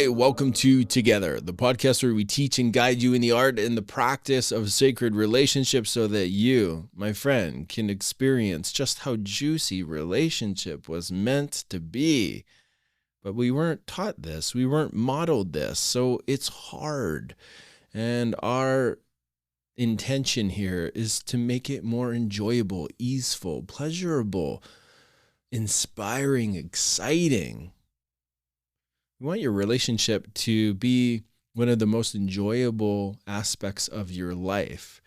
Hi, welcome to Together, the podcast where we teach and guide you in the art and the practice of sacred relationships so that you, my friend, can experience just how juicy relationship was meant to be. But we weren't taught this, we weren't modeled this, so it's hard. And our intention here is to make it more enjoyable, easeful, pleasurable, inspiring, exciting. You want your relationship to be one of the most enjoyable aspects of your life.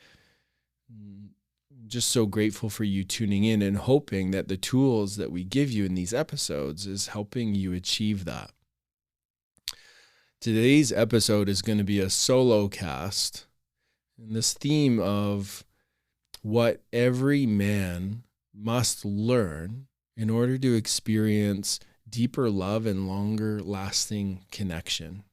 Just so grateful for you tuning in and hoping that the tools that we give you in these episodes is helping you achieve that. Today's episode is going to be a solo cast, and this theme of what every man must learn in order to experience deeper love and longer lasting connection.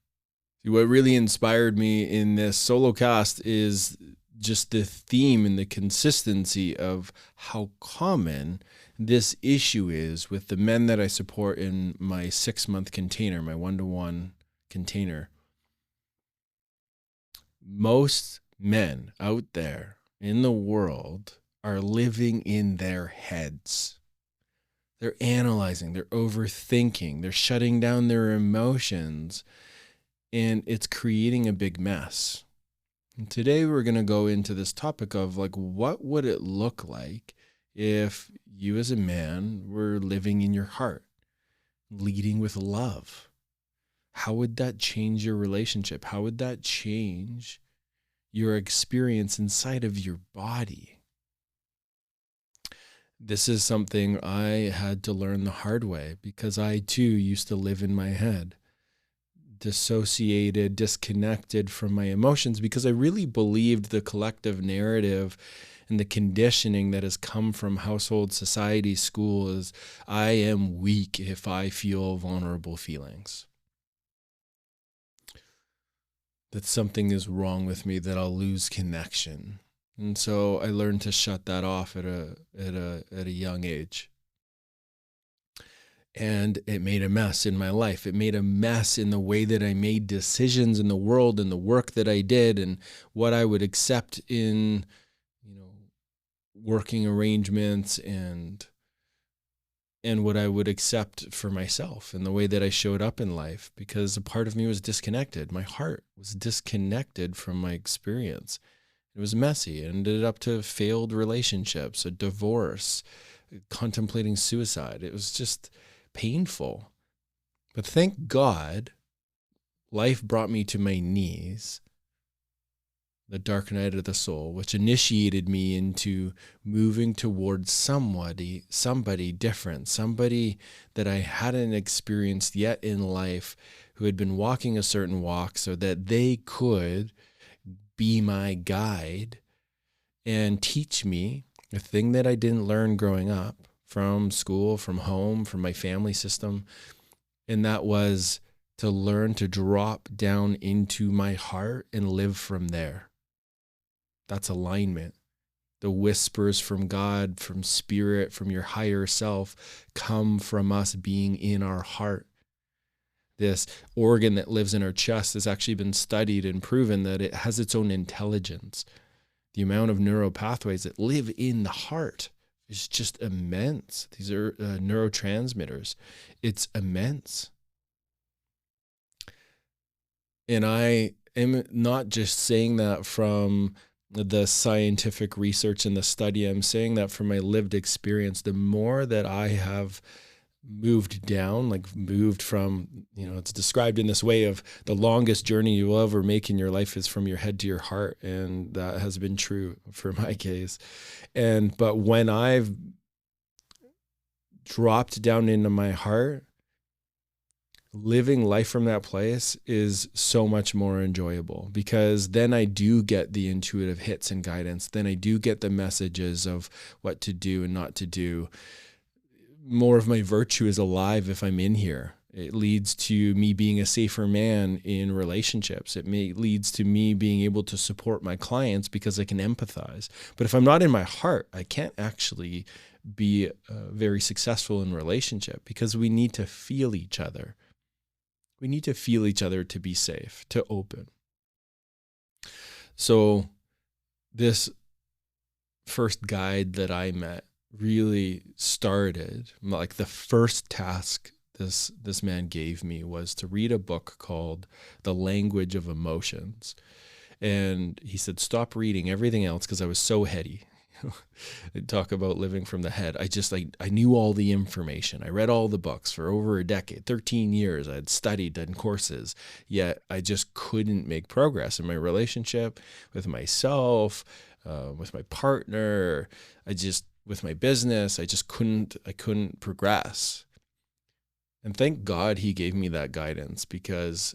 What really inspired me in this solo cast is just the theme and the consistency of how common this issue is with the men that I support in my 6-month container, my 1-to-1 container. Most men out there in the world are living in their heads. They're analyzing, they're overthinking, they're shutting down their emotions, and it's creating a big mess. And today we're going to go into this topic of what would it look like if you as a man were living in your heart, leading with love? How would that change your relationship? How would that change your experience inside of your body? This is something I had to learn the hard way because I too used to live in my head, dissociated, disconnected from my emotions because I really believed the collective narrative and the conditioning that has come from household, society, school is I am weak if I feel vulnerable feelings. That something is wrong with me, that I'll lose connection. And so I learned to shut that off at a young age. And it made a mess in my life. It made a mess in the way that I made decisions in the world and the work that I did and what I would accept in, working arrangements and what I would accept for myself and the way that I showed up in life, because a part of me was disconnected. My heart was disconnected from my experience. It was messy. It ended up to failed relationships, a divorce, contemplating suicide. It was just painful. But thank God, life brought me to my knees, the dark night of the soul, which initiated me into moving towards somebody different, somebody that I hadn't experienced yet in life, who had been walking a certain walk so that they could be my guide and teach me a thing that I didn't learn growing up from school, from home, from my family system. And that was to learn to drop down into my heart and live from there. That's alignment. The whispers from God, from spirit, from your higher self come from us being in our heart. This organ that lives in our chest has actually been studied and proven that it has its own intelligence. The amount of neural pathways that live in the heart is just immense. These are neurotransmitters. It's immense. And I am not just saying that from the scientific research and the study. I'm saying that from my lived experience. The more that I have moved down, moved from, it's described in this way of the longest journey you will ever make in your life is from your head to your heart. And that has been true for my case. But when I've dropped down into my heart, living life from that place is so much more enjoyable, because then I do get the intuitive hits and guidance. Then I do get the messages of what to do and not to do. More of my virtue is alive if I'm in here. It leads to me being a safer man in relationships. Leads to me being able to support my clients because I can empathize. But if I'm not in my heart, I can't actually be very successful in relationship, because we need to feel each other. We need to feel each other to be safe, to open. So this first guide that I met really started, like the first task this man gave me was to read a book called The Language of Emotions. And he said, stop reading everything else, because I was so heady. Talk about living from the head. I knew all the information. I read all the books for over a decade, 13 years. I had studied, done courses, yet I just couldn't make progress in my relationship with myself, with my partner. With my business, I couldn't progress. And thank God he gave me that guidance, because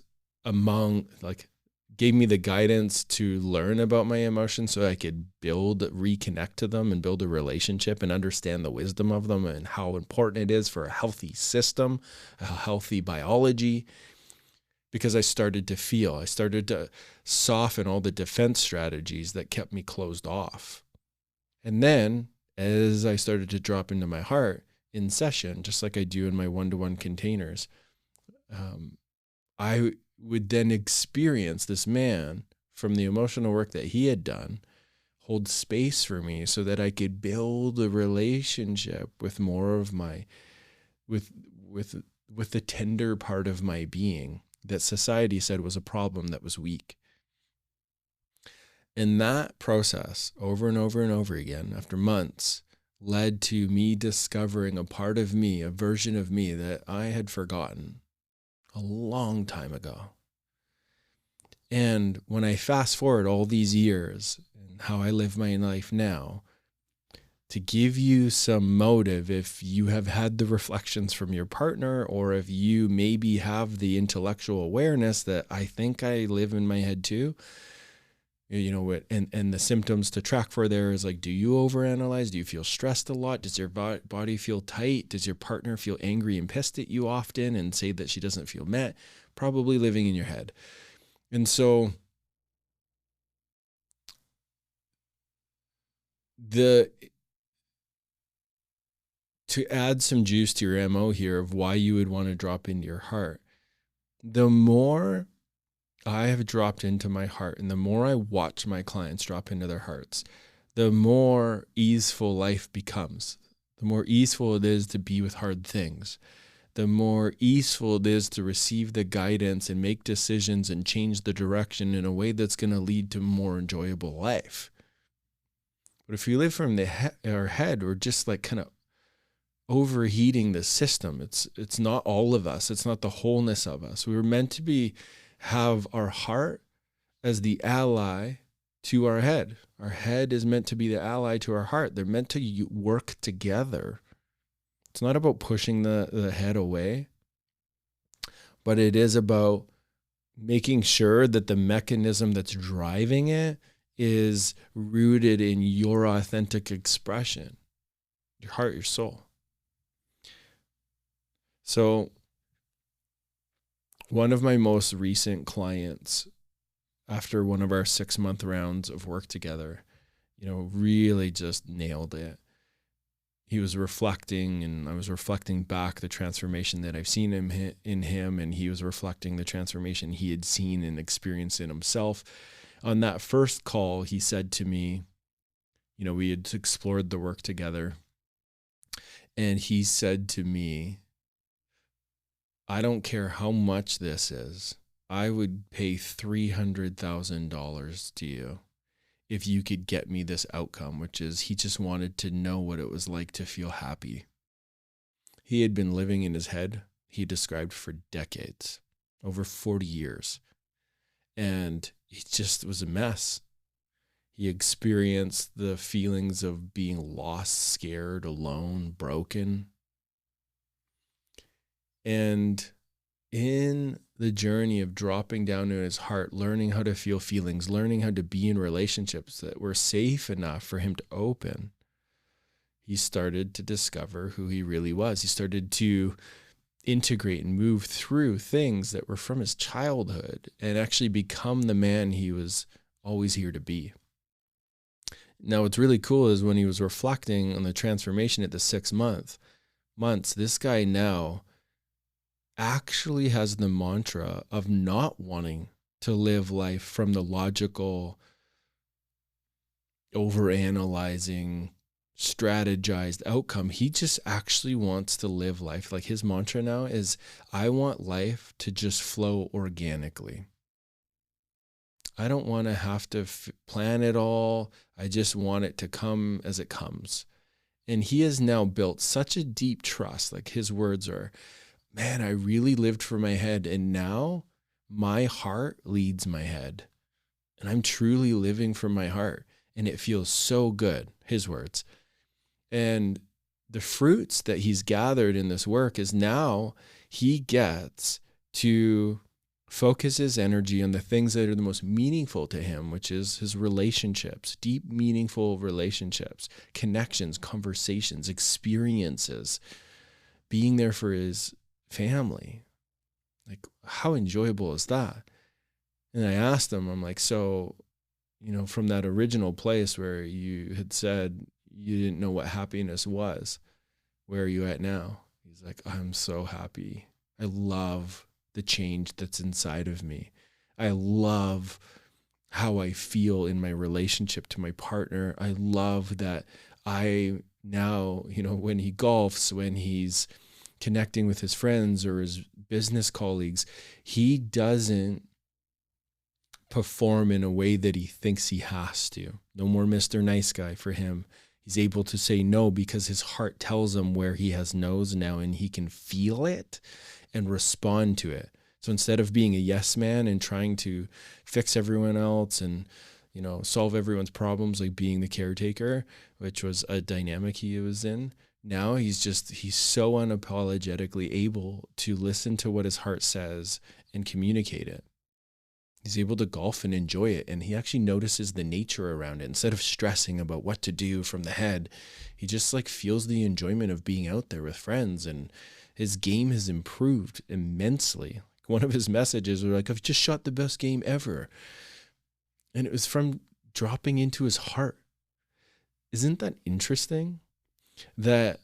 gave me the guidance to learn about my emotions so I could reconnect to them and build a relationship and understand the wisdom of them and how important it is for a healthy system, a healthy biology. Because I started to soften all the defense strategies that kept me closed off. And then as I started to drop into my heart in session, just like I do in my one-to-one containers, I would then experience this man, from the emotional work that he had done, hold space for me so that I could build a relationship with more of with the tender part of my being that society said was a problem, that was weak. And that process, over and over and over again, after months, led to me discovering a part of me, a version of me that I had forgotten a long time ago. And when I fast forward all these years and how I live my life now, to give you some motive, if you have had the reflections from your partner, or if you maybe have the intellectual awareness that I think I live in my head too, and the symptoms to track for there is like, do you overanalyze? Do you feel stressed a lot? Does your body feel tight? Does your partner feel angry and pissed at you often and say that she doesn't feel met? Probably living in your head. And so to add some juice to your MO here of why you would want to drop into your heart, the more I have dropped into my heart and the more I watch my clients drop into their hearts, the more easeful life becomes. The more easeful it is to be with hard things. The more easeful it is to receive the guidance and make decisions and change the direction in a way that's going to lead to a more enjoyable life. But if we live from our head, we're just like kind of overheating the system. It's not all of us. It's not the wholeness of us. We were meant to have our heart as the ally to our head. Our head is meant to be the ally to our heart. They're meant to work together. It's not about pushing the head away, but it is about making sure that the mechanism that's driving it is rooted in your authentic expression, your heart, your soul. So one of my most recent clients, after one of our 6-month rounds of work together, really just nailed it. He was reflecting, and I was reflecting back the transformation that I've seen in him, and he was reflecting the transformation he had seen and experienced in himself. On that first call, he said to me, we had explored the work together, and he said to me, I don't care how much this is. I would pay $300,000 to you if you could get me this outcome, which is he just wanted to know what it was like to feel happy. He had been living in his head, he described, for decades, over 40 years. And he just was a mess. He experienced the feelings of being lost, scared, alone, broken. And in the journey of dropping down to his heart, learning how to feel feelings, learning how to be in relationships that were safe enough for him to open, he started to discover who he really was. He started to integrate and move through things that were from his childhood and actually become the man he was always here to be. Now, what's really cool is when he was reflecting on the transformation at the 6 months, this guy now actually has the mantra of not wanting to live life from the logical, overanalyzing, strategized outcome. He just actually wants to live life. Like his mantra now is, I want life to just flow organically. I don't want to have to plan it all. I just want it to come as it comes. And he has now built such a deep trust. Like his words are, man, I really lived for my head, and now my heart leads my head. And I'm truly living from my heart. And it feels so good, his words. And the fruits that he's gathered in this work is now he gets to focus his energy on the things that are the most meaningful to him, which is his relationships, deep, meaningful relationships, connections, conversations, experiences, being there for his family. Like, how enjoyable is that? And I asked him, I'm like, so, from that original place where you had said you didn't know what happiness was, where are you at now? He's like, I'm so happy. I love the change that's inside of me. I love how I feel in my relationship to my partner. I love that I now, when he golfs, when he's connecting with his friends or his business colleagues, he doesn't perform in a way that he thinks he has to. No more Mr. Nice Guy for him. He's able to say no because his heart tells him where he has no's now, and he can feel it and respond to it. So instead of being a yes man and trying to fix everyone else and, solve everyone's problems, like being the caretaker, which was a dynamic he was in, now he's so unapologetically able to listen to what his heart says and communicate it. He's able to golf and enjoy it, and he actually notices the nature around it. Instead of stressing about what to do from the head, he just feels the enjoyment of being out there with friends, and his game has improved immensely. One of his messages was like, I've just shot the best game ever. And it was from dropping into his heart. Isn't that interesting? That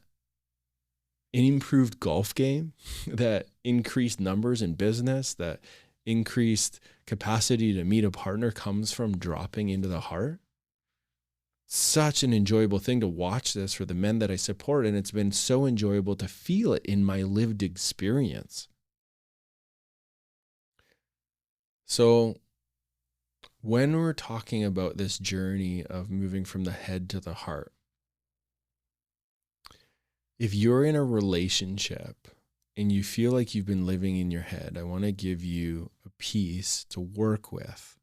an improved golf game, that increased numbers in business, that increased capacity to meet a partner comes from dropping into the heart. Such an enjoyable thing to watch this for the men that I support, and it's been so enjoyable to feel it in my lived experience. So when we're talking about this journey of moving from the head to the heart, if you're in a relationship and you feel like you've been living in your head, I want to give you a piece to work with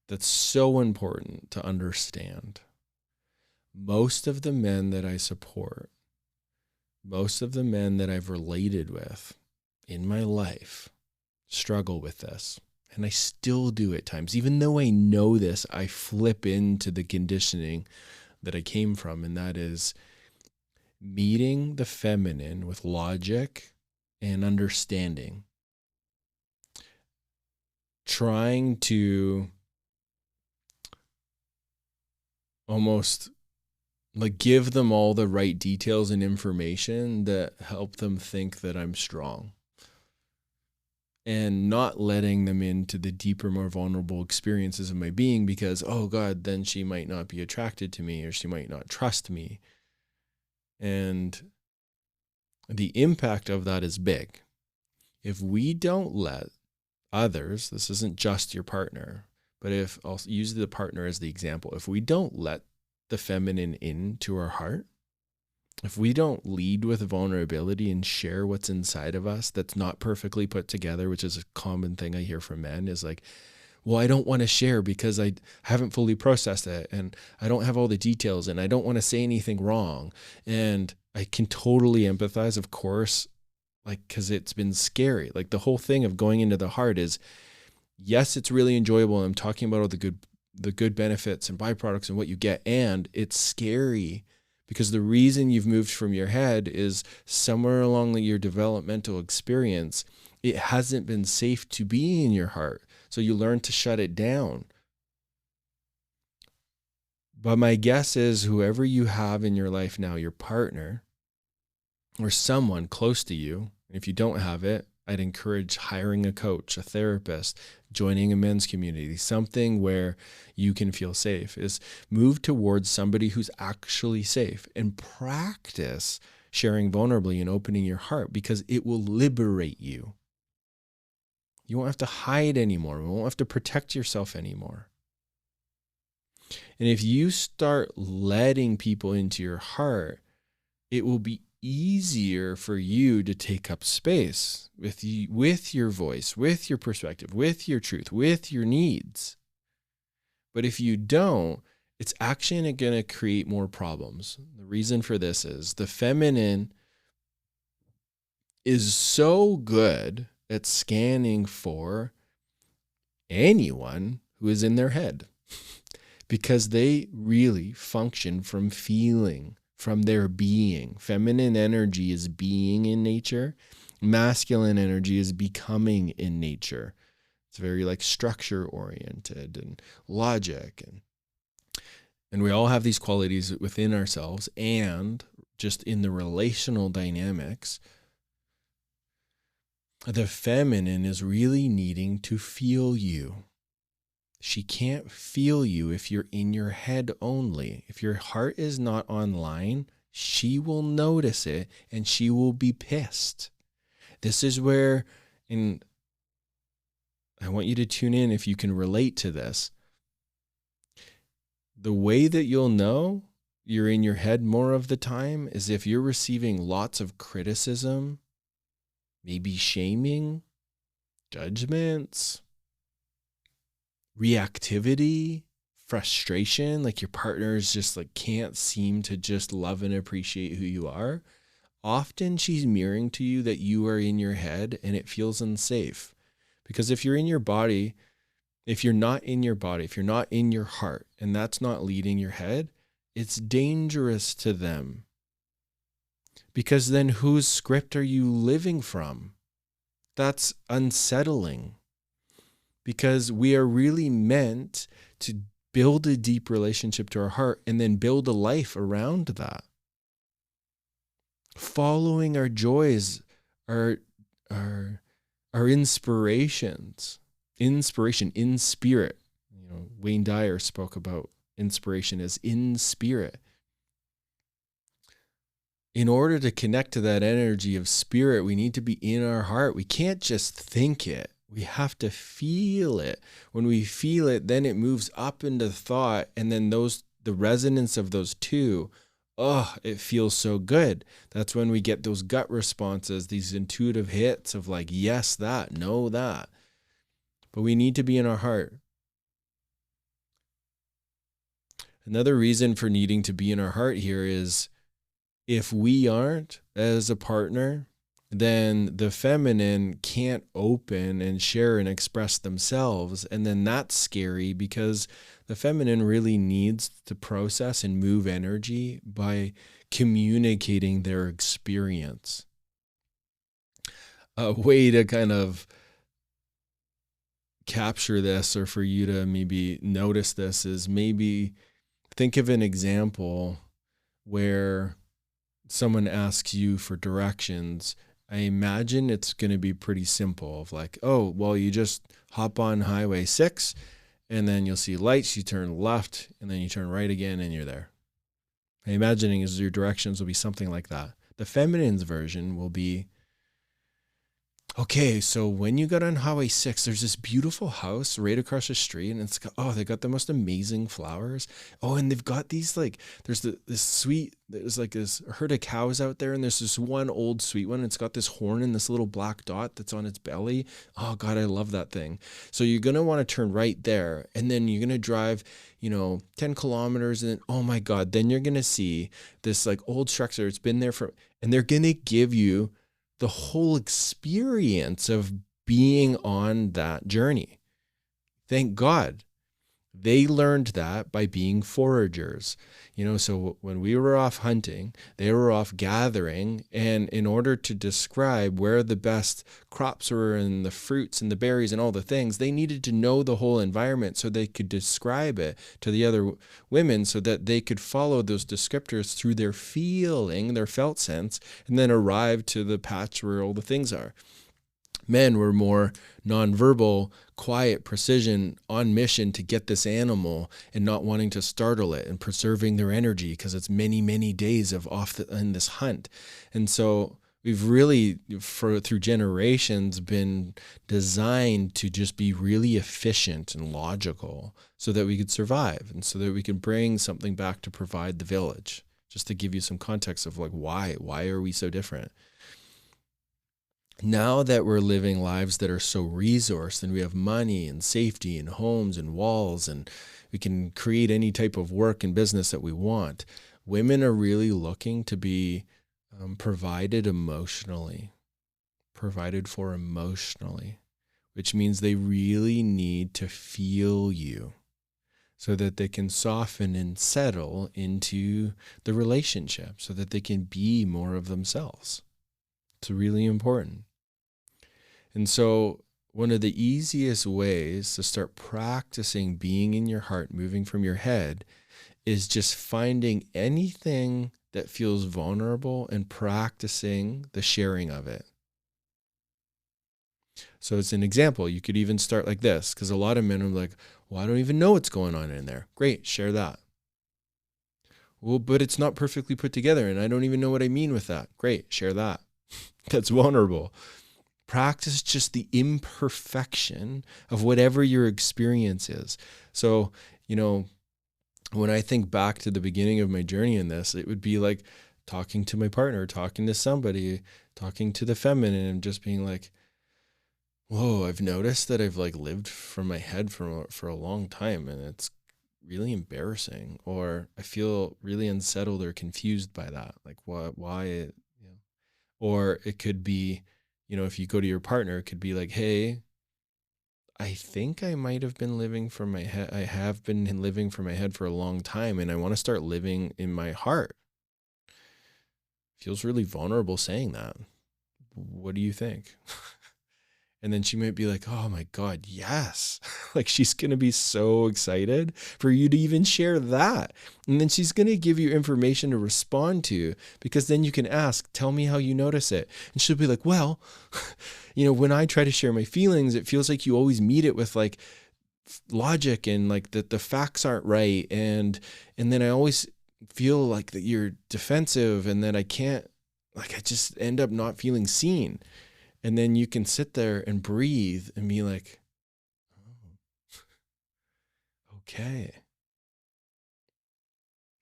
that's so important to understand. Most of the men that I support, most of the men that I've related with in my life struggle with this. And I still do at times. Even though I know this, I flip into the conditioning that I came from, and that is meeting the feminine with logic and understanding, trying to almost give them all the right details and information that help them think that I'm strong, and not letting them into the deeper, more vulnerable experiences of my being because, oh God, then she might not be attracted to me or she might not trust me. And the impact of that is big. If we don't let others, this isn't just your partner, but if I'll use the partner as the example, if we don't let the feminine into our heart, if we don't lead with vulnerability and share what's inside of us that's not perfectly put together, which is a common thing I hear from men, is like, well, I don't want to share because I haven't fully processed it and I don't have all the details and I don't want to say anything wrong. And I can totally empathize, of course, because it's been scary. The whole thing of going into the heart is, yes, it's really enjoyable. I'm talking about all the good benefits and byproducts and what you get. And it's scary because the reason you've moved from your head is somewhere along your developmental experience, it hasn't been safe to be in your heart. So you learn to shut it down. But my guess is whoever you have in your life now, your partner or someone close to you, If you don't have it, I'd encourage hiring a coach, a therapist, joining a men's community, something where you can feel safe. Is move towards somebody who's actually safe and practice sharing vulnerably and opening your heart, because it will liberate you. You won't have to hide anymore. You won't have to protect yourself anymore. And if you start letting people into your heart, it will be easier for you to take up space with your voice, with your perspective, with your truth, with your needs. But if you don't, it's actually going to create more problems. The reason for this is the feminine is so good at scanning for anyone who is in their head, because they really function from feeling, from their being. Feminine energy is being in nature. Masculine energy is becoming in nature. It's very like structure oriented and logic. And we all have these qualities within ourselves, and just in the relational dynamics, the feminine is really needing to feel you. She can't feel you if you're in your head only. If your heart is not online, she will notice it and she will be pissed. This is where, and I want you to tune in if you can relate to this. The way that you'll know you're in your head more of the time is if you're receiving lots of criticism, maybe shaming, judgments, reactivity, frustration, like your partner's just like can't seem to just love and appreciate who you are. Often she's mirroring to you that you are in your head and it feels unsafe. Because if you're in your body, if you're not in your body, if you're not in your heart, and that's not leading your head, it's dangerous to them. Because then whose script are you living from? That's unsettling. Because we are really meant to build a deep relationship to our heart and then build a life around that. Following our joys, our inspirations, inspiration in spirit. You know, Wayne Dyer spoke about inspiration as in spirit. In order to connect to that energy of spirit, we need to be in our heart. We can't just think it. We have to feel it. When we feel it, then it moves up into thought, and then the resonance of those two, it feels so good. That's when we get those gut responses, these intuitive hits of like, yes, that, no, that. But we need to be in our heart. Another reason for needing to be in our heart here is if we aren't as a partner, then the feminine can't open and share and express themselves. And then that's scary because the feminine really needs to process and move energy by communicating their experience. A way to kind of capture this, or for you to maybe notice this, is maybe think of an example where someone asks you for directions. I imagine it's going to be pretty simple of like, oh, well, you just hop on Highway 6 and then you'll see lights, you turn left and then you turn right again and you're there. I'm imagining is your directions will be something like that. The feminine's version will be, okay, so when you get on Highway 6, there's this beautiful house right across the street, and it's got, they got the most amazing flowers. Oh, and they've got these like, there's there's like this herd of cows out there, and there's this one old sweet one. And it's got this horn and this little black dot that's on its belly. Oh God, I love that thing. So you're gonna want to turn right there, and then you're gonna drive, 10 kilometers, and oh my God, then you're gonna see this like old structure. It's been there and they're gonna give you the whole experience of being on that journey. Thank God. They learned that by being foragers. So when we were off hunting, they were off gathering. And in order to describe where the best crops were and the fruits and the berries and all the things, they needed to know the whole environment so they could describe it to the other women so that they could follow those descriptors through their feeling, their felt sense, and then arrive to the patch where all the things are. Men were more nonverbal, quiet, precision, on mission to get this animal and not wanting to startle it and preserving their energy because it's many, many days of in this hunt. And so we've really, through generations, been designed to just be really efficient and logical so that we could survive and so that we could bring something back to provide the village. Just to give you some context of like why are we so different? Now that we're living lives that are so resourced and we have money and safety and homes and walls and we can create any type of work and business that we want, women are really looking to be provided for emotionally, which means they really need to feel you so that they can soften and settle into the relationship so that they can be more of themselves. It's really important. And so one of the easiest ways to start practicing being in your heart, moving from your head, is just finding anything that feels vulnerable and practicing the sharing of it. So it's an example. You could even start like this, because a lot of men are like, well, I don't even know what's going on in there. Great, share that. Well, but it's not perfectly put together and I don't even know what I mean with that. Great, share that. That's vulnerable. Practice just the imperfection of whatever your experience is. So, when I think back to the beginning of my journey in this, it would be like talking to my partner, talking to somebody, talking to the feminine, and just being like, whoa, I've noticed that I've like lived from my head for a long time and it's really embarrassing, or I feel really unsettled or confused by that. Like why, or it could be, if you go to your partner, it could be like, hey, I think I might have been living from my head. I have been living from my head for a long time and I want to start living in my heart. Feels really vulnerable saying that. What do you think? And then she might be like, oh my God, yes. Like she's going to be so excited for you to even share that. And then she's going to give you information to respond to, because then you can ask, tell me how you notice it. And she'll be like, well, when I try to share my feelings, it feels like you always meet it with like logic and like that the facts aren't right. And then I always feel like that you're defensive and that I just end up not feeling seen. And then you can sit there and breathe and be like, oh, okay.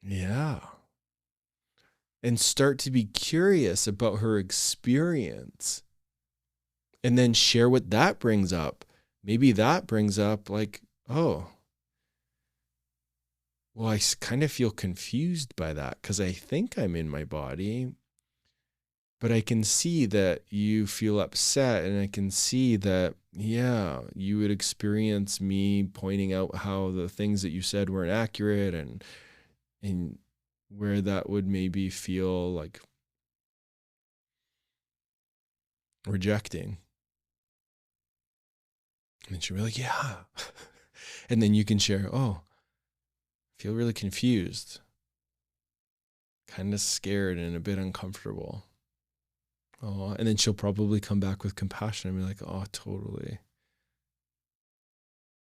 Yeah. And start to be curious about her experience. And then share what that brings up. Maybe that brings up like, oh, well, I kind of feel confused by that because I think I'm in my body. But I can see that you feel upset, and I can see that, yeah, you would experience me pointing out how the things that you said weren't accurate and where that would maybe feel like rejecting. And she'll be like, yeah. And then you can share, oh, I feel really confused, kind of scared and a bit uncomfortable. Oh, and then she'll probably come back with compassion and be like, oh, totally.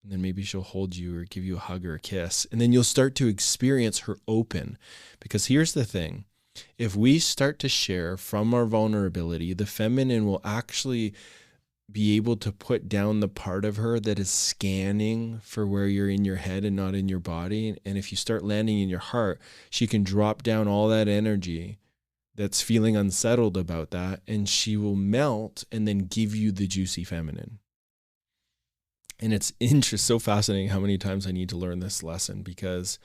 And then maybe she'll hold you or give you a hug or a kiss. And then you'll start to experience her open. Because here's the thing. If we start to share from our vulnerability, the feminine will actually be able to put down the part of her that is scanning for where you're in your head and not in your body. And if you start landing in your heart, she can drop down all that energy that's feeling unsettled about that, and she will melt and then give you the juicy feminine. And it's so fascinating how many times I need to learn this lesson, because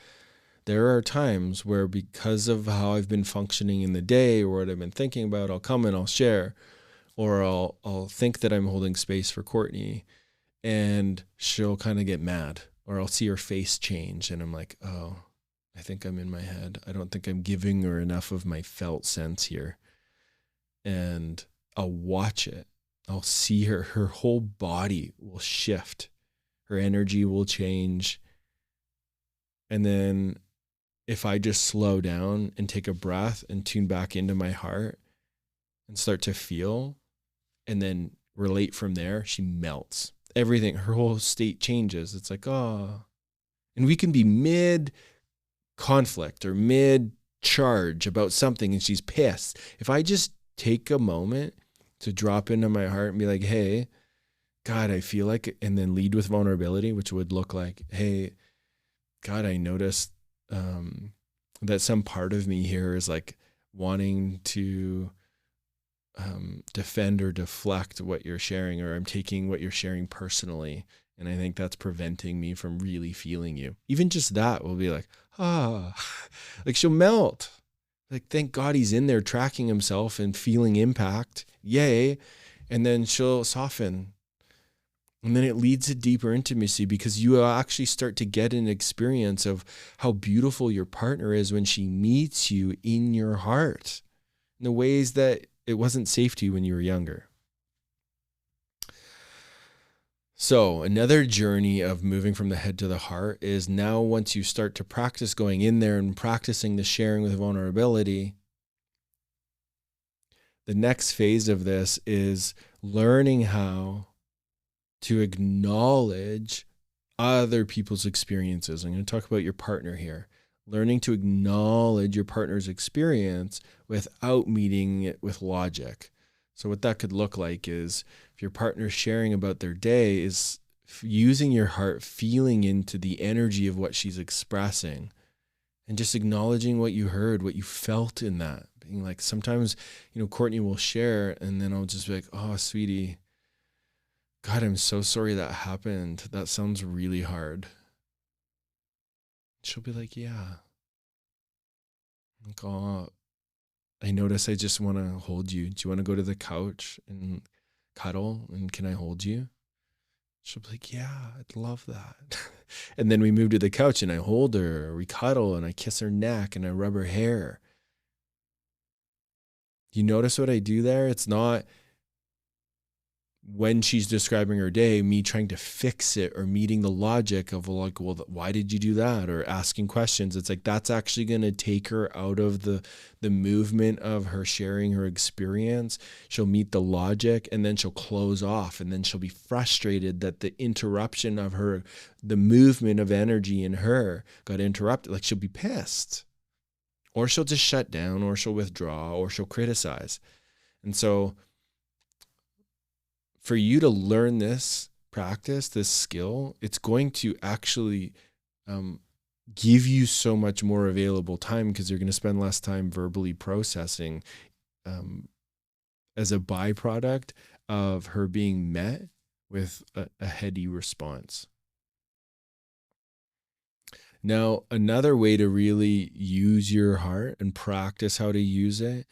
there are times where, because of how I've been functioning in the day or what I've been thinking about, I'll come and I'll share, or I'll think that I'm holding space for Courtney, and she'll kind of get mad, or I'll see her face change and I'm like, oh, I think I'm in my head. I don't think I'm giving her enough of my felt sense here. And I'll watch it. I'll see her whole body will shift. Her energy will change. And then if I just slow down and take a breath and tune back into my heart and start to feel and then relate from there, she melts. Everything, her whole state changes. It's like, oh. And we can be mid conflict or mid charge about something and she's pissed. If I just take a moment to drop into my heart and be like, hey, God, I feel like, and then lead with vulnerability, which would look like, hey, God, I noticed that some part of me here is like wanting to defend or deflect what you're sharing, or I'm taking what you're sharing personally. And I think that's preventing me from really feeling you. Even just that will be like, like she'll melt. Like, thank God he's in there tracking himself and feeling impact. Yay. And then she'll soften. And then it leads to deeper intimacy because you actually start to get an experience of how beautiful your partner is when she meets you in your heart in the ways that it wasn't safe to you when you were younger. So another journey of moving from the head to the heart is now once you start to practice going in there and practicing the sharing with vulnerability, the next phase of this is learning how to acknowledge other people's experiences. I'm going to talk about your partner here. Learning to acknowledge your partner's experience without meeting it with logic. So what that could look like is if your partner's sharing about their day is using your heart, feeling into the energy of what she's expressing and just acknowledging what you heard, what you felt in that. Being like, sometimes, Courtney will share and then I'll just be like, oh, sweetie, God, I'm so sorry that happened. That sounds really hard. She'll be like, yeah. Like, oh, I notice I just want to hold you. Do you want to go to the couch and cuddle? And can I hold you? She'll be like, yeah, I'd love that. And then we move to the couch and I hold her, or we cuddle and I kiss her neck and I rub her hair. You notice what I do there? It's not when she's describing her day, me trying to fix it or meeting the logic of like, well, why did you do that? Or asking questions. It's like, that's actually going to take her out of the movement of her sharing her experience. She'll meet the logic and then she'll close off and then she'll be frustrated that the interruption of her, the movement of energy in her got interrupted. Like she'll be pissed or she'll just shut down or she'll withdraw or she'll criticize. And so for you to learn this practice, this skill, it's going to actually give you so much more available time because you're going to spend less time verbally processing as a byproduct of her being met with a heady response. Now, another way to really use your heart and practice how to use it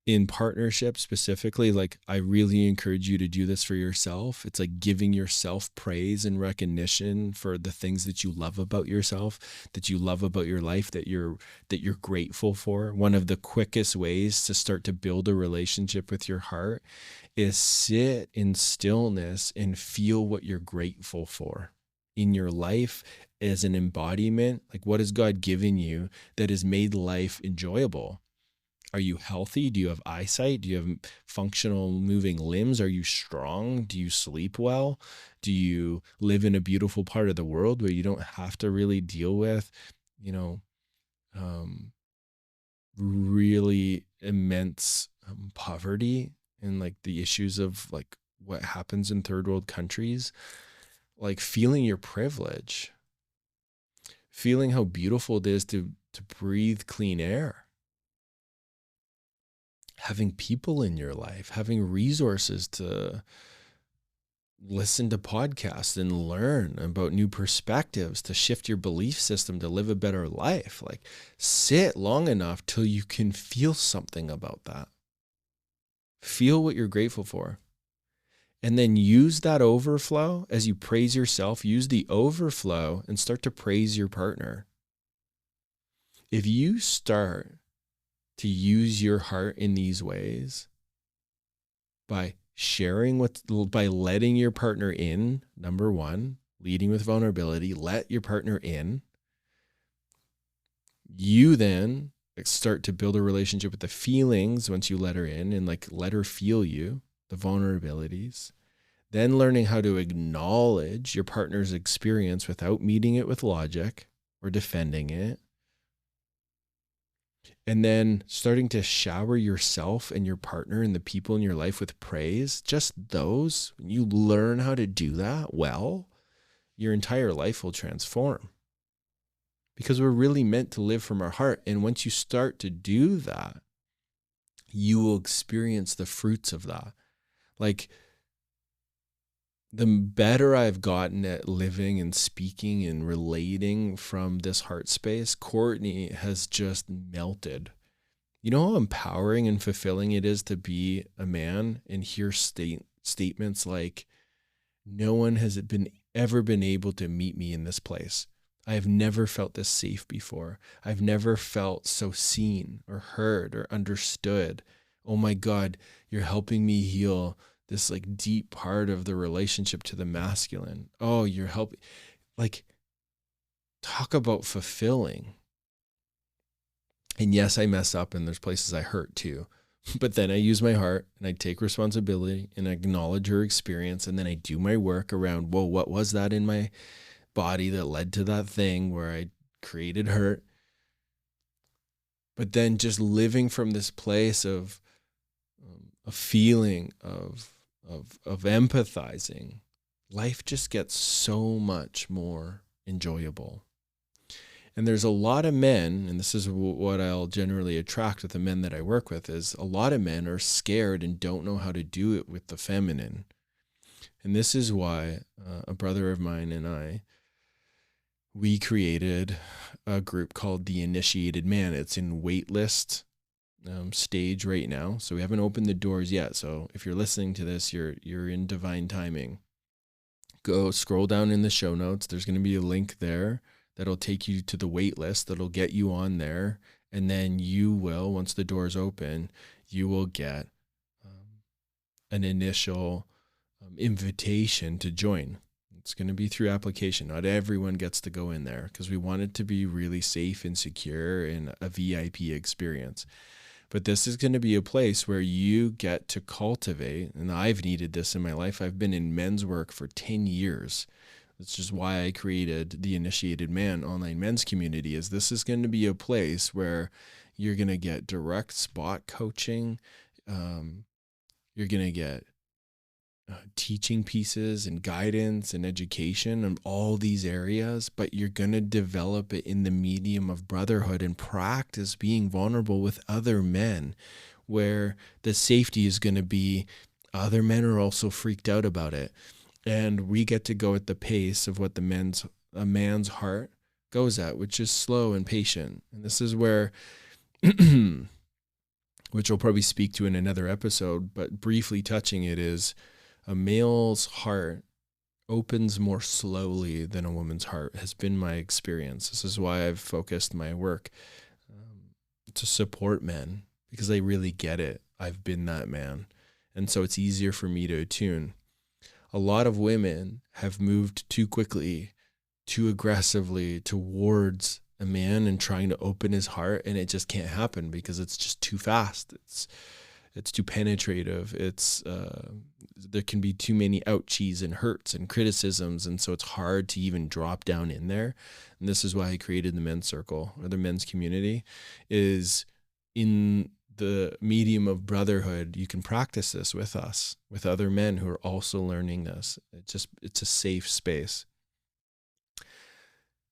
in partnership specifically, like I really encourage you to do this for yourself. It's like giving yourself praise and recognition for the things that you love about yourself, that you love about your life, that you're grateful for. One of the quickest ways to start to build a relationship with your heart is sit in stillness and feel what you're grateful for in your life as an embodiment. Like, what has God given you that has made life enjoyable? Are you healthy? Do you have eyesight? Do you have functional moving limbs? Are you strong? Do you sleep well? Do you live in a beautiful part of the world where you don't have to really deal with, really immense poverty and like the issues of like what happens in third world countries? Like feeling your privilege, feeling how beautiful it is to breathe clean air. Having people in your life, having resources to listen to podcasts and learn about new perspectives, to shift your belief system, to live a better life. Like sit long enough till you can feel something about that. Feel what you're grateful for. And then use that overflow as you praise yourself, use the overflow and start to praise your partner. If you start to use your heart in these ways, by by letting your partner in, number one, leading with vulnerability, let your partner in. You then start to build a relationship with the feelings once you let her in and like let her feel you, the vulnerabilities. Then learning how to acknowledge your partner's experience without meeting it with logic or defending it. And then starting to shower yourself and your partner and the people in your life with praise, just those, when you learn how to do that well, your entire life will transform. Because we're really meant to live from our heart. And once you start to do that, you will experience the fruits of that. Like, the better I've gotten at living and speaking and relating from this heart space, Courtney has just melted. You know how empowering and fulfilling it is to be a man and hear statements like, no one has ever been able to meet me in this place. I have never felt this safe before. I've never felt so seen or heard or understood. Oh my God, you're helping me heal this like deep part of the relationship to the masculine. Oh, you're helping. Like, talk about fulfilling. And yes, I mess up and there's places I hurt too. But then I use my heart and I take responsibility and acknowledge her experience. And then I do my work around, whoa, what was that in my body that led to that thing where I created hurt? But then just living from this place of a feeling of empathizing, life just gets so much more enjoyable. And there's a lot of men, and this is what I'll generally attract with the men that I work with, is a lot of men are scared and don't know how to do it with the feminine. And this is why a brother of mine and we created a group called The Initiated Man. It's in waitlist stage right now. So we haven't opened the doors yet. So if you're listening to this, you're in divine timing. Go scroll down in the show notes. There's going to be a link there that'll take you to the wait list, that'll get you on there. And then you will, once the doors open, you will get an initial invitation to join. It's going to be through application. Not everyone gets to go in there because we want it to be really safe and secure and a VIP experience. But this is going to be a place where you get to cultivate, and I've needed this in my life. I've been in men's work for 10 years. That's just why I created the Initiated Man online men's community. Is this is going to be a place where you're going to get direct spot coaching. You're going to get teaching pieces and guidance and education in all these areas, but you're going to develop it in the medium of brotherhood and practice being vulnerable with other men, where the safety is going to be other men are also freaked out about it. And we get to go at the pace of what a man's heart goes at, which is slow and patient. And this is where, which I'll probably speak to in another episode, but briefly touching it, is a male's heart opens more slowly than a woman's heart, has been my experience. This is why I've focused my work to support men, because I really get it. I've been that man. And so it's easier for me to attune. A lot of women have moved too quickly, too aggressively towards a man and trying to open his heart, and it just can't happen because it's just too fast. It's too penetrative. There can be too many ouchies and hurts and criticisms, and so it's hard to even drop down in there. And this is why I created the men's circle, or the men's community, is in the medium of brotherhood. You can practice this with us, with other men who are also learning this. It's a safe space.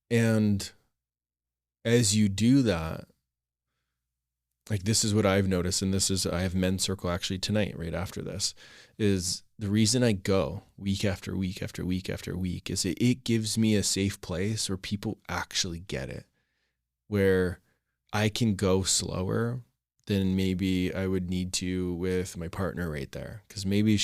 And as you do that, like, this is what I've noticed, and I have men's circle actually tonight, right after this, is the reason I go week after week after week after week is it gives me a safe place where people actually get it, where I can go slower than maybe I would need to with my partner right there. Because maybe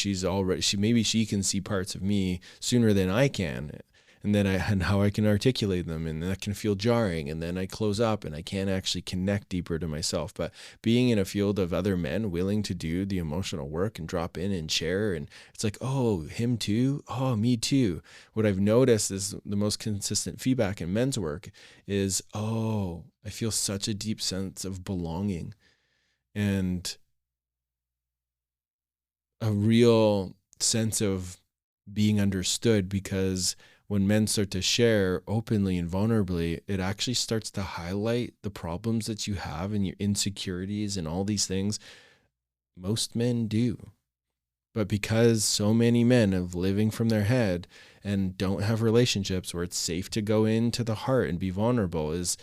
maybe she can see parts of me sooner than I can. And how I can articulate them, and that can feel jarring. And then I close up and I can't actually connect deeper to myself. But being in a field of other men willing to do the emotional work and drop in and share, and it's like, oh, him too. Oh, me too. What I've noticed is the most consistent feedback in men's work is, oh, I feel such a deep sense of belonging and a real sense of being understood, because when men start to share openly and vulnerably, it actually starts to highlight the problems that you have and your insecurities and all these things. Most men do. But because so many men are living from their head and don't have relationships where it's safe to go into the heart and be vulnerable, is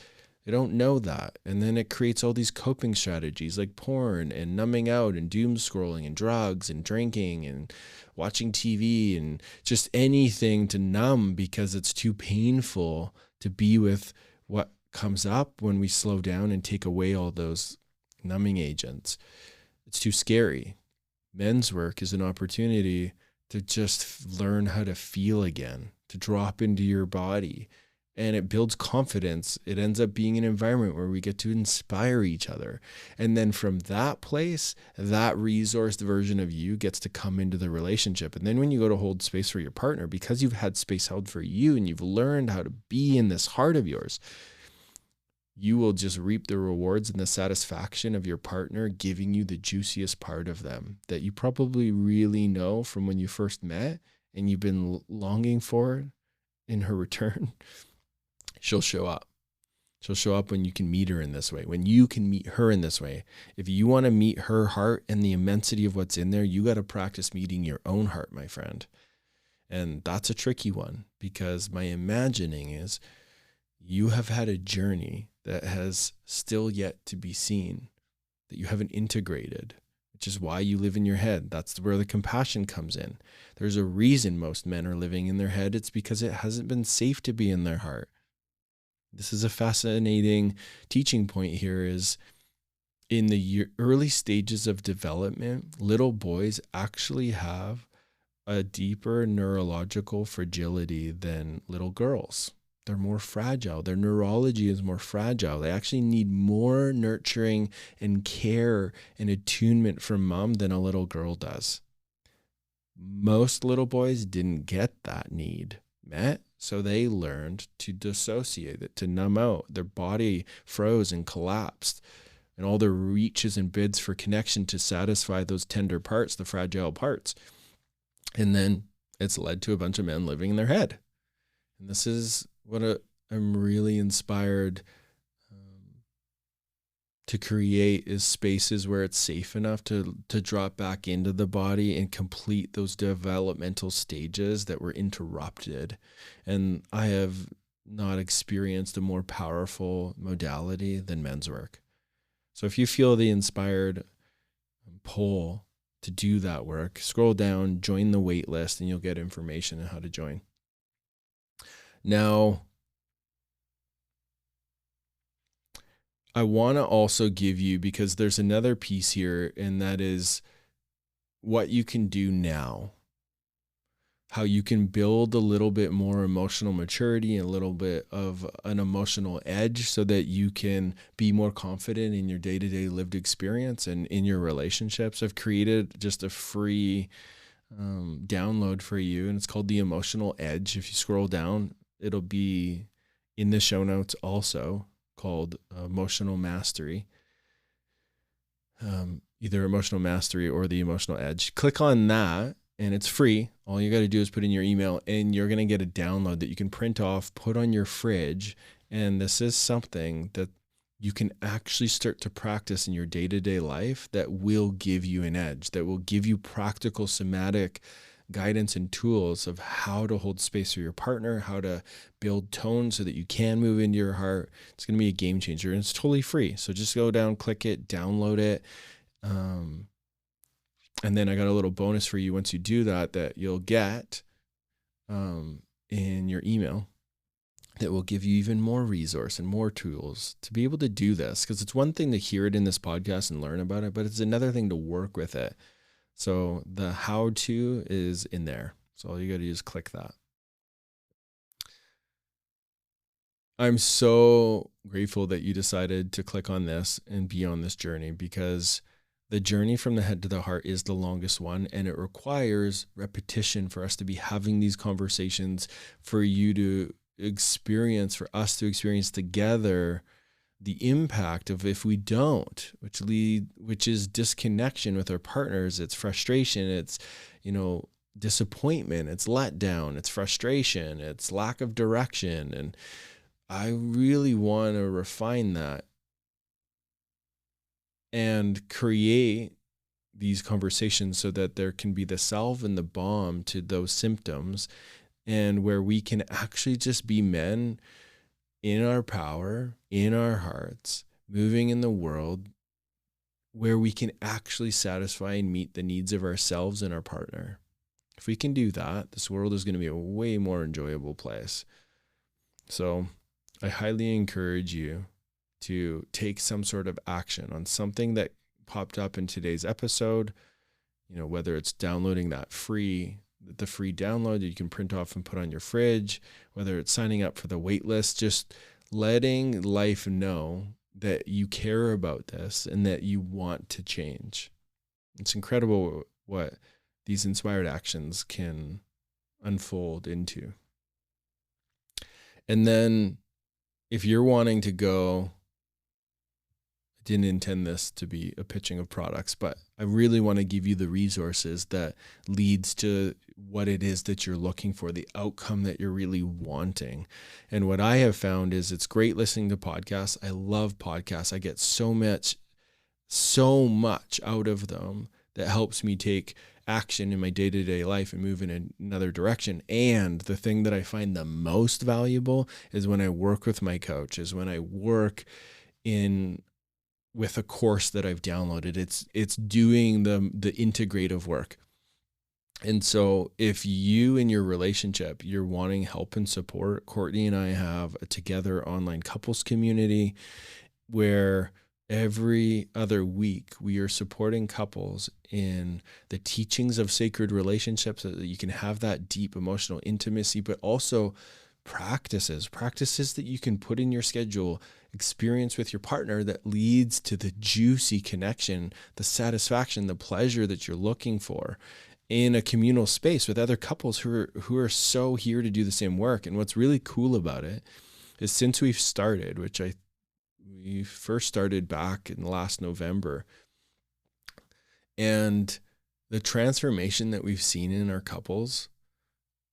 they don't know that. And then it creates all these coping strategies like porn and numbing out and doom scrolling and drugs and drinking and watching TV and just anything to numb, because it's too painful to be with what comes up when we slow down and take away all those numbing agents. It's too scary. Men's work is an opportunity to just learn how to feel again, to drop into your body. And it builds confidence. It ends up being an environment where we get to inspire each other. And then from that place, that resourced version of you gets to come into the relationship. And then when you go to hold space for your partner, because you've had space held for you and you've learned how to be in this heart of yours, you will just reap the rewards and the satisfaction of your partner giving you the juiciest part of them that you probably really know from when you first met and you've been longing for in her return. She'll show up. She'll show up when you can meet her in this way, when you can meet her in this way. If you want to meet her heart and the immensity of what's in there, you got to practice meeting your own heart, my friend. And that's a tricky one, because my imagining is you have had a journey that has still yet to be seen, that you haven't integrated, which is why you live in your head. That's where the compassion comes in. There's a reason most men are living in their head. It's because it hasn't been safe to be in their heart. This is a fascinating teaching point here, is in the early stages of development, little boys actually have a deeper neurological fragility than little girls. They're more fragile. Their neurology is more fragile. They actually need more nurturing and care and attunement from mom than a little girl does. Most little boys didn't get that need met, so they learned to dissociate it, to numb out. Their body froze and collapsed, and all their reaches and bids for connection to satisfy those tender parts, the fragile parts. And then it's led to a bunch of men living in their head. And this is what I'm really inspired to create, is spaces where it's safe enough to drop back into the body and complete those developmental stages that were interrupted. And I have not experienced a more powerful modality than men's work. So if you feel the inspired pull to do that work, scroll down, join the wait list, and you'll get information on how to join. Now, I want to also give you, because there's another piece here, and that is what you can do now, how you can build a little bit more emotional maturity and a little bit of an emotional edge so that you can be more confident in your day-to-day lived experience and in your relationships. I've created just a free download for you, and it's called The Emotional Edge. If you scroll down, it'll be in the show notes also, called Emotional Mastery. Either Emotional Mastery or The Emotional Edge. Click on that, and it's free. All you got to do is put in your email, and you're going to get a download that you can print off, put on your fridge. And this is something that you can actually start to practice in your day-to-day life that will give you an edge, that will give you practical somatic guidance and tools of how to hold space for your partner, how to build tone so that you can move into your heart. It's going to be a game changer, and it's totally free. So just go down, click it, download it. And then I got a little bonus for you once you do that you'll get in your email. that will give you even more resource and more tools to be able to do this. Because it's one thing to hear it in this podcast and learn about it, but it's another thing to work with it. So the how to is in there. So all you got to do is click that. I'm so grateful that you decided to click on this and be on this journey, because the journey from the head to the heart is the longest one, and it requires repetition for us to be having these conversations, for you to experience, for us to experience together the impact of if we don't, which is disconnection with our partners. It's frustration. It's, disappointment. It's letdown. It's frustration. It's lack of direction. And I really want to refine that and create these conversations so that there can be the salve and the balm to those symptoms, and where we can actually just be men in our power, in our hearts, moving in the world, where we can actually satisfy and meet the needs of ourselves and our partner. If we can do that, this world is going to be a way more enjoyable place. So I highly encourage you to take some sort of action on something that popped up in today's episode, whether it's downloading the free download that you can print off and put on your fridge, whether it's signing up for the wait list, just letting life know that you care about this and that you want to change. It's incredible what these inspired actions can unfold into. And then if you're wanting to go, I didn't intend this to be a pitching of products, but I really want to give you the resources that leads to what it is that you're looking for, the outcome that you're really wanting. And what I have found is it's great listening to podcasts. I love podcasts. I get so much out of them that helps me take action in my day-to-day life and move in another direction. And the thing that I find the most valuable is when I work with my coach, is when I work with a course that I've downloaded. It's doing the integrative work. And so if you in your relationship, you're wanting help and support, Courtney and I have a Together online couples community where every other week we are supporting couples in the teachings of sacred relationships so that you can have that deep emotional intimacy, but also practices that you can put in your schedule, experience with your partner that leads to the juicy connection, the satisfaction, the pleasure that you're looking for in a communal space with other couples who are so here to do the same work. And what's really cool about it is, since we've started, we first started back in last November, and the transformation that we've seen in our couples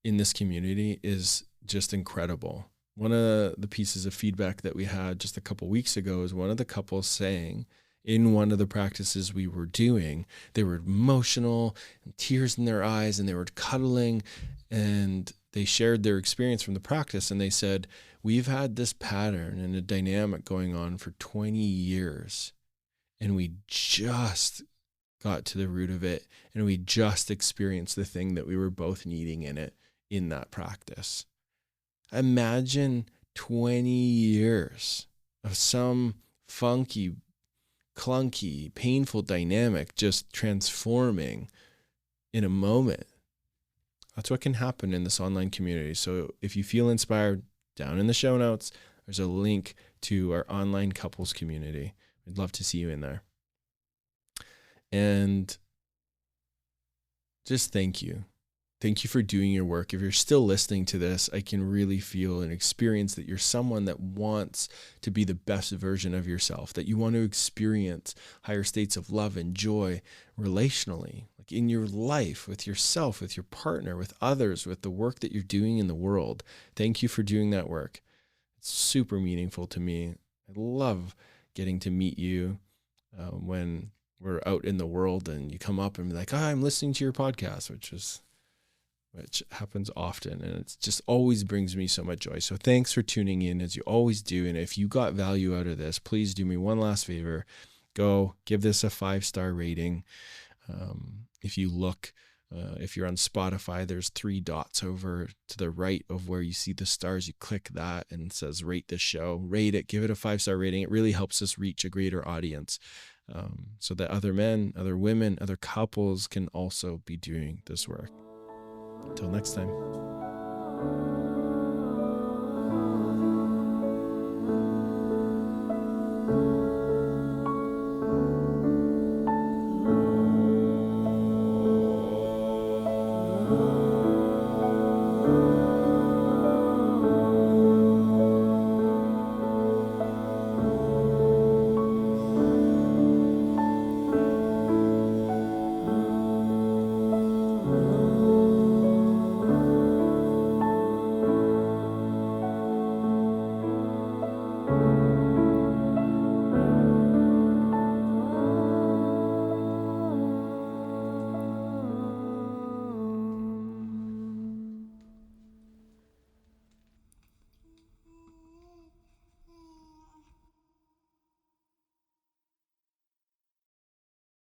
in this community is just incredible. One of the pieces of feedback that we had just a couple weeks ago is one of the couples saying in one of the practices we were doing, they were emotional and tears in their eyes, and they were cuddling, and they shared their experience from the practice. And they said, we've had this pattern and a dynamic going on for 20 years, and we just got to the root of it, and we just experienced the thing that we were both needing in that practice. Imagine 20 years of some funky, clunky, painful dynamic just transforming in a moment. That's what can happen in this online community. So if you feel inspired, down in the show notes, there's a link to our online couples community. We'd love to see you in there. And just thank you. Thank you for doing your work. If you're still listening to this, I can really feel and experience that you're someone that wants to be the best version of yourself, that you want to experience higher states of love and joy relationally, like in your life, with yourself, with your partner, with others, with the work that you're doing in the world. Thank you for doing that work. It's super meaningful to me. I love getting to meet you when we're out in the world and you come up and be like, I'm listening to your podcast, which happens often, and it just always brings me so much joy. So thanks for tuning in, as you always do. And if you got value out of this, please do me one last favor. Go give this a 5-star rating. If you look If you're on Spotify, there's 3 dots over to the right of where you see the stars. You click that and it says rate this show. Rate it, give it a 5-star rating. It really helps us reach a greater audience, so that other men, other women, other couples can also be doing this work. Until next time.